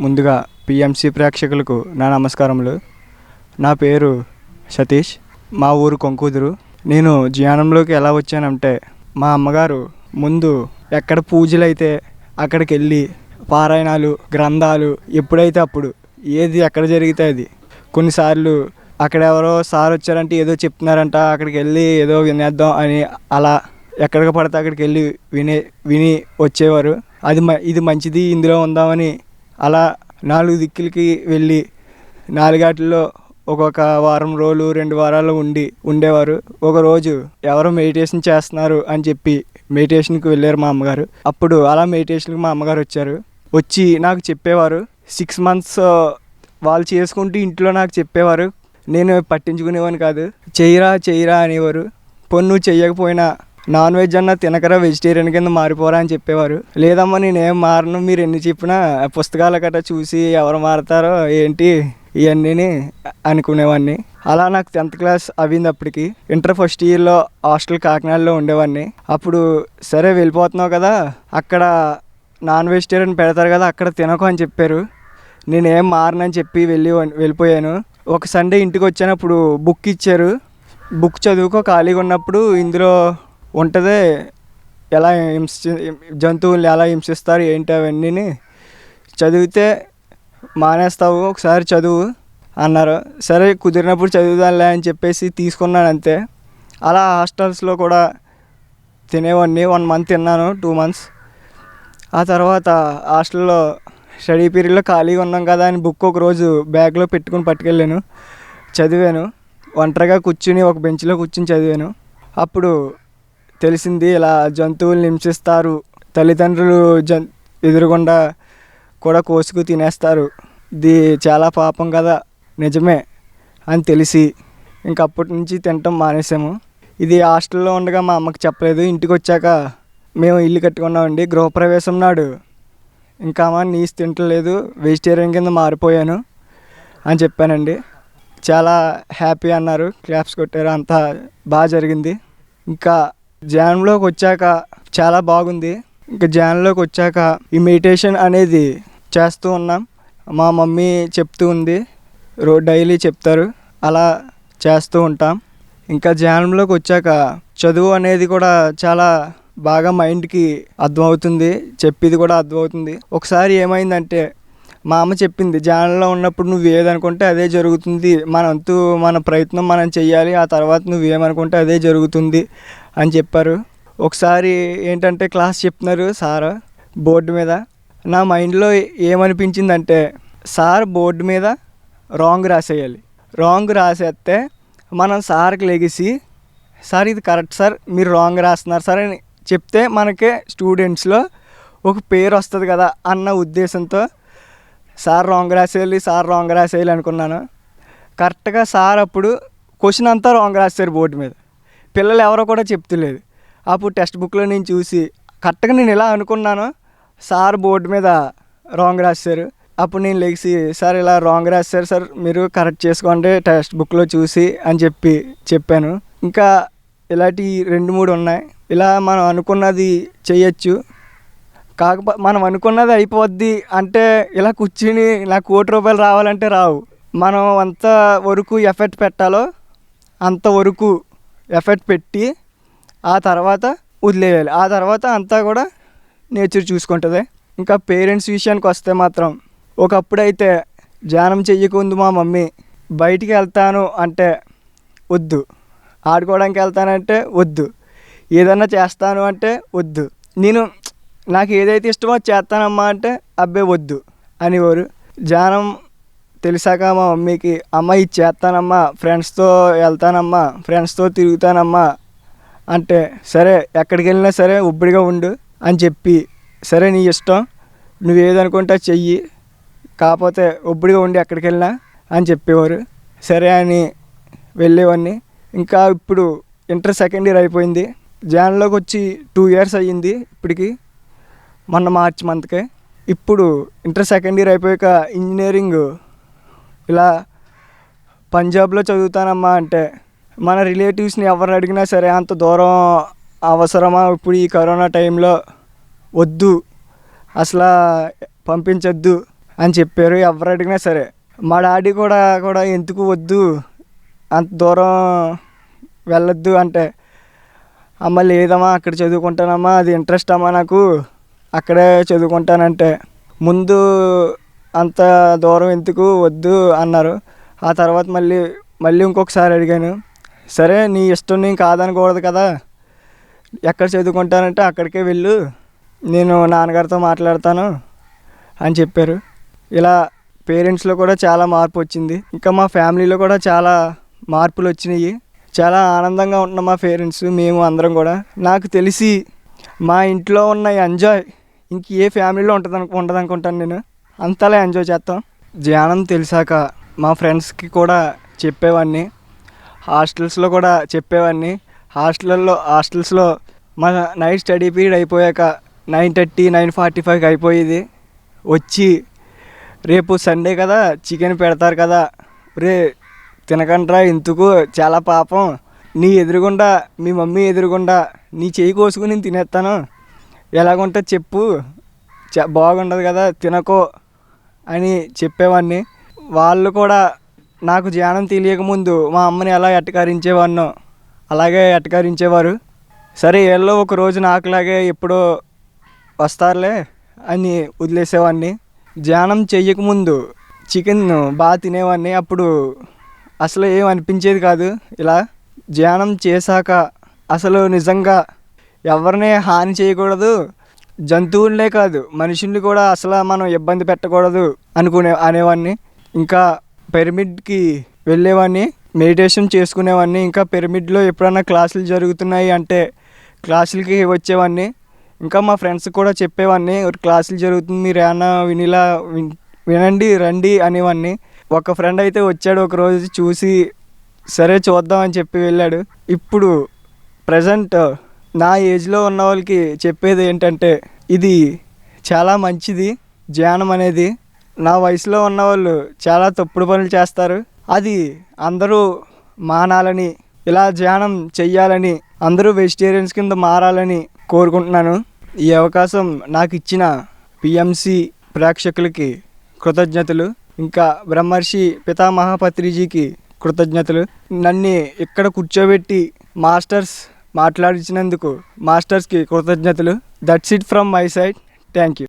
ముందుగా పిఎంసి ప్రేక్షకులకు నా నమస్కారములు. నా పేరు సతీష్, మా ఊరు కొంకూదురు. నేను ధ్యానంలోకి ఎలా వచ్చానంటే, మా అమ్మగారు ముందు ఎక్కడ పూజలు అయితే అక్కడికి వెళ్ళి పారాయణాలు, గ్రంథాలు ఎప్పుడైతే అప్పుడు ఏది ఎక్కడ జరిగితే అది. కొన్నిసార్లు అక్కడ ఎవరో సార్ వచ్చారంటే ఏదో చెప్తున్నారంట, అక్కడికి వెళ్ళి ఏదో వినేద్దాం అని అలా ఎక్కడికి పడితే అక్కడికి వెళ్ళి విని వచ్చేవారు. ఇది మంచిది, ఇందులో ఉందామని అలా 4 దిక్కులకి వెళ్ళి 4 వాటిల్లో ఒక్కొక్క వారం రోజులు 2 వారాలు ఉండేవారు. ఒకరోజు ఎవరో మెడిటేషన్ చేస్తున్నారు అని చెప్పి మెడిటేషన్కి వెళ్ళారు మా అమ్మగారు. అప్పుడు అలా మెడిటేషన్కి మా అమ్మగారు వచ్చి నాకు చెప్పేవారు. 6 months వాళ్ళు చేసుకుంటూ ఇంట్లో నాకు చెప్పేవారు. నేను పట్టించుకునేవాని కాదు. చెయ్యరా అనేవారు. నువ్వు చెయ్యకపోయినా నాన్ వెజ్ అన్న తినకరా, వెజిటేరియన్ కింద మారిపోరా అని చెప్పేవారు. లేదమ్మా నేనేం మారను, మీరు ఎన్ని చెప్పినా పుస్తకాల గట్రా చూసి ఎవరు మారతారో ఏంటి ఇవన్నీ అనుకునేవాడిని. అలా నాకు 10th class అయింది. అప్పటికి ఇంటర్ ఫస్ట్ ఇయర్లో హాస్టల్ కాకినాడలో ఉండేవాడిని. అప్పుడు సరే వెళ్ళిపోతున్నావు కదా, అక్కడ నాన్ వెజిటేరియన్ పెడతారు కదా, అక్కడ తినకు అని చెప్పారు. నేనేం మారనని చెప్పి వెళ్ళిపోయాను. ఒక సండే ఇంటికి వచ్చానప్పుడు బుక్ ఇచ్చారు. బుక్ చదువుకో, ఖాళీగా ఉన్నప్పుడు ఇందులో ఉంటుంది ఎలా జంతువులు ఎలా హింసిస్తారు ఏంటి అవన్నీ చదివితే మానేస్తావు, ఒకసారి చదువు అన్నారు. సరే కుదిరినప్పుడు చదువుదాంలే అని చెప్పేసి తీసుకున్నాను అంతే. అలా హాస్టల్స్లో కూడా తినేవాడిని. 1 month తిన్నాను, 2 months. ఆ తర్వాత హాస్టల్లో స్టడీ పీరియడ్లో ఖాళీగా ఉన్నాం కదా అని బుక్ ఒకరోజు బ్యాగ్లో పెట్టుకుని పట్టుకెళ్ళాను. చదివాను. ఒంటరిగా కూర్చుని ఒక బెంచ్లో కూర్చుని చదివాను. అప్పుడు తెలిసింది ఇలా జంతువుల్ని హింసిస్తారు, తల్లిదండ్రులు ఎదురుగుండా కూడా కోసుకు తినేస్తారు, ఇది చాలా పాపం కదా, నిజమే అని తెలిసి ఇంకప్పటి నుంచి తినటం మానేసాము. ఇది హాస్టల్లో ఉండగా మా అమ్మకి చెప్పలేదు. ఇంటికి వచ్చాక మేము ఇల్లు కట్టుకున్నామండి. గృహప్రవేశం నాడు ఇంకా అమ్మ నీసు తింటలేదు, వెజిటేరియన్ కింద మారిపోయాను అని చెప్పానండి. చాలా హ్యాపీ అన్నారు, క్లాప్స్ కొట్టారు, అంతా బాగా జరిగింది. ఇంకా ధ్యానంలోకి వచ్చాక చాలా బాగుంది. ఇంకా ధ్యానంలోకి వచ్చాక ఈ మెడిటేషన్ అనేది చేస్తూ ఉన్నాం. మా మమ్మీ చెప్తూ ఉంది, డైలీ చెప్తారు, అలా చేస్తూ ఉంటాం. ఇంకా ధ్యానంలోకి వచ్చాక చదువు అనేది కూడా చాలా బాగా మైండ్కి అర్థమవుతుంది, చెప్పేది కూడా అర్థమవుతుంది. ఒకసారి ఏమైందంటే మా అమ్మ చెప్పింది, ధ్యానంలో ఉన్నప్పుడు నువ్వు ఏదనుకుంటే అదే జరుగుతుంది, మన ప్రయత్నం మనం చెయ్యాలి, ఆ తర్వాత నువ్వేమనుకుంటే అదే జరుగుతుంది అని చెప్పారు. ఒకసారి ఏంటంటే క్లాస్ చెప్తున్నారు సార్ బోర్డు మీద. నా మైండ్లో ఏమనిపించిందంటే, సార్ బోర్డు మీద రాంగ్ రాసేయాలి, రాంగ్ రాసేస్తే మనం సార్కి లెగిసి, సార్ ఇది కరెక్ట్ సార్, మీరు రాంగ్ రాస్తున్నారు సార్ అని చెప్తే మనకే స్టూడెంట్స్లో ఒక పేరు వస్తుంది కదా అన్న ఉద్దేశంతో సార్ రాంగ్ రాసేయాలి అనుకున్నాను. కరెక్ట్గా సార్ అప్పుడు క్వశ్చన్ అంతా రాంగ్ రాశారు బోర్డు మీద. పిల్లలు ఎవరో కూడా చెప్తలేదు. అప్పుడు టెక్స్ట్ బుక్లో నేను చూసి కరెక్ట్గా నేను ఇలా అనుకున్నాను, సార్ బోర్డు మీద రాంగ్ రాశారు. అప్పుడు నేను లెగిసి, సార్ ఇలా రాంగ్ రాశారు సార్, మీరు కరెక్ట్ చేసుకోండి టెక్స్ట్ బుక్లో చూసి అని చెప్పాను. ఇంకా ఇలాంటి 2-3 ఉన్నాయి. ఇలా మనం అనుకున్నది చేయొచ్చు, కాకపోతే మనం అనుకున్నది అయిపోద్ది అంటే ఇలా కూర్చుని నాకు ₹1,00,000 రావాలంటే రావు. మనం అంత వరకు ఎఫర్ట్ పెట్టాలో అంతవరకు ఎఫర్ట్ పెట్టి ఆ తర్వాత వదిలేయాలి. ఆ తర్వాత అంతా కూడా నేచర్ చూసుకుంటుంది. ఇంకా పేరెంట్స్ విషయానికి వస్తే మాత్రం, ఒకప్పుడైతే ధ్యానం చెయ్యకుంది మా మమ్మీ బయటికి వెళ్తాను అంటే వద్దు, ఆడుకోవడానికి వెళ్తానంటే వద్దు, ఏదన్నా చేస్తాను అంటే వద్దు, నాకు ఏదైతే ఇష్టమో చేస్తానమ్మా అంటే అబ్బే వద్దు అనేవారు. ధ్యానం తెలిసాక మా మమ్మీకి, అమ్మ ఇది చేస్తానమ్మా, ఫ్రెండ్స్తో వెళ్తానమ్మా, ఫ్రెండ్స్తో తిరుగుతానమ్మా అంటే, సరే ఎక్కడికి వెళ్ళినా సరే ఉబ్బడిగా ఉండు అని చెప్పి, సరే నీ ఇష్టం, నువ్వు ఏదనుకుంటా చెయ్యి, కాకపోతే ఉబ్బడిగా ఉండి ఎక్కడికి వెళ్ళినా అని చెప్పేవారు. సరే అని వెళ్ళేవాడిని. ఇంకా ఇప్పుడు ఇంటర్ 2nd year అయిపోయింది. ధ్యానంలోకి వచ్చి 2 years అయ్యింది ఇప్పటికి, మొన్న మార్చి మంత్కే. ఇప్పుడు ఇంటర్ 2nd year అయిపోయాక ఇంజనీరింగ్ ఇలా పంజాబ్లో చదువుతానమ్మా అంటే, మన రిలేటివ్స్ని ఎవరిని అడిగినా సరే అంత దూరం అవసరమా ఇప్పుడు ఈ కరోనా టైంలో, వద్దు అసలు పంపించొద్దు అని చెప్పారు. ఎవరు అడిగినా సరే. మా డాడీ కూడా ఎందుకు వద్దు, అంత దూరం వెళ్ళొద్దు అంటే, అమ్మ లేదమ్మా అక్కడ చదువుకుంటానమ్మా, అది ఇంట్రెస్ట్ అమ్మా నాకు, అక్కడే చదువుకుంటానంటే, ముందు అంత దూరం ఎందుకు వద్దు అన్నారు. ఆ తర్వాత మళ్ళీ ఇంకొకసారి అడిగాను. సరే నీ ఇష్టం, నేను కాదనకూడదు కదా, ఎక్కడ చదువుకుంటానంటే అక్కడికే వెళ్ళు, నేను నాన్నగారితో మాట్లాడతాను అని చెప్పారు. ఇలా పేరెంట్స్లో కూడా చాలా మార్పు వచ్చింది. ఇంకా మా ఫ్యామిలీలో కూడా చాలా మార్పులు వచ్చినాయి. చాలా ఆనందంగా ఉంటున్నాం మా పేరెంట్స్, మేము అందరం కూడా. నాకు తెలిసి మా ఇంట్లో ఉన్న ఎంజాయ్ ఇంక ఏ ఫ్యామిలీలో ఉండదు అనుకుంటాను. నేను అంతలా ఎంజాయ్ చేస్తాం. ధ్యానం తెలిసాక మా ఫ్రెండ్స్కి కూడా చెప్పేవాడిని, హాస్టల్స్లో కూడా చెప్పేవాడిని. హాస్టల్స్లో మా నైట్ స్టడీ పీరియడ్ అయిపోయాక 9:30, 9:45 అయిపోయేది. వచ్చి రేపు సండే కదా చికెన్ పెడతారు కదా, రే తినకండ్రా ఎందుకు, చాలా పాపం, నీ ఎదురుగుండా మీ మమ్మీ ఎదురుగుండా నీ చేయి కోసుకుని నేను తినేస్తాను, ఎలాగుంటుంది చెప్పు, బాగుండదు కదా తినకో అని చెప్పేవాడిని. వాళ్ళు కూడా నాకు ధ్యానం తెలియకముందు మా అమ్మని ఎలా ఎట్టకారించేవాడినో అలాగే ఎట్టకారించేవారు. సరే ఏళ్ళో ఒక రోజు నాకులాగే ఎప్పుడో వస్తారులే అని వదిలేసేవాడిని. ధ్యానం చెయ్యకముందు చికెన్ బాగా తినేవాడిని. అప్పుడు అసలు ఏం అనిపించేది కాదు. ఇలా ధ్యానం చేశాక అసలు నిజంగా ఎవరిని హాని చేయకూడదు, జంతువులనే కాదు మనుషుల్ని కూడా అసలు మనం ఇబ్బంది పెట్టకూడదు అనేవాడిని. ఇంకా పిరమిడ్కి వెళ్ళేవాడిని, మెడిటేషన్ చేసుకునేవాడిని. ఇంకా పిరమిడ్లో ఎప్పుడన్నా క్లాసులు జరుగుతున్నాయి అంటే క్లాసులకి వచ్చేవాడిని. ఇంకా మా ఫ్రెండ్స్కి కూడా చెప్పేవాడిని, క్లాసులు జరుగుతుంది మీరు ఏమన్నా వినండి రండి అనేవాడిని. ఒక ఫ్రెండ్ అయితే వచ్చాడు, ఒకరోజు చూసి సరే చూద్దాం అని చెప్పి వెళ్ళాడు. ఇప్పుడు ప్రజెంట్ నా ఏజ్లో ఉన్న వాళ్ళకి చెప్పేది ఏంటంటే, ఇది చాలా మంచిది ధ్యానం అనేది. నా వయసులో ఉన్నవాళ్ళు చాలా తప్పుడు పనులు చేస్తారు, అది అందరూ మానాలని, ఇలా ధ్యానం చెయ్యాలని, అందరూ వెజిటేరియన్స్ కింద మారాలని కోరుకుంటున్నాను. ఈ అవకాశం నాకు ఇచ్చిన పిఎంసి ప్రేక్షకులకి కృతజ్ఞతలు. ఇంకా బ్రహ్మర్షి పితామహ పత్రిజీకి కృతజ్ఞతలు. నన్ను ఇక్కడ కూర్చోబెట్టి మాస్టర్స్ మాట్లాడించినందుకు మాస్టర్స్కి కృతజ్ఞతలు. That's it from my side. Thank you.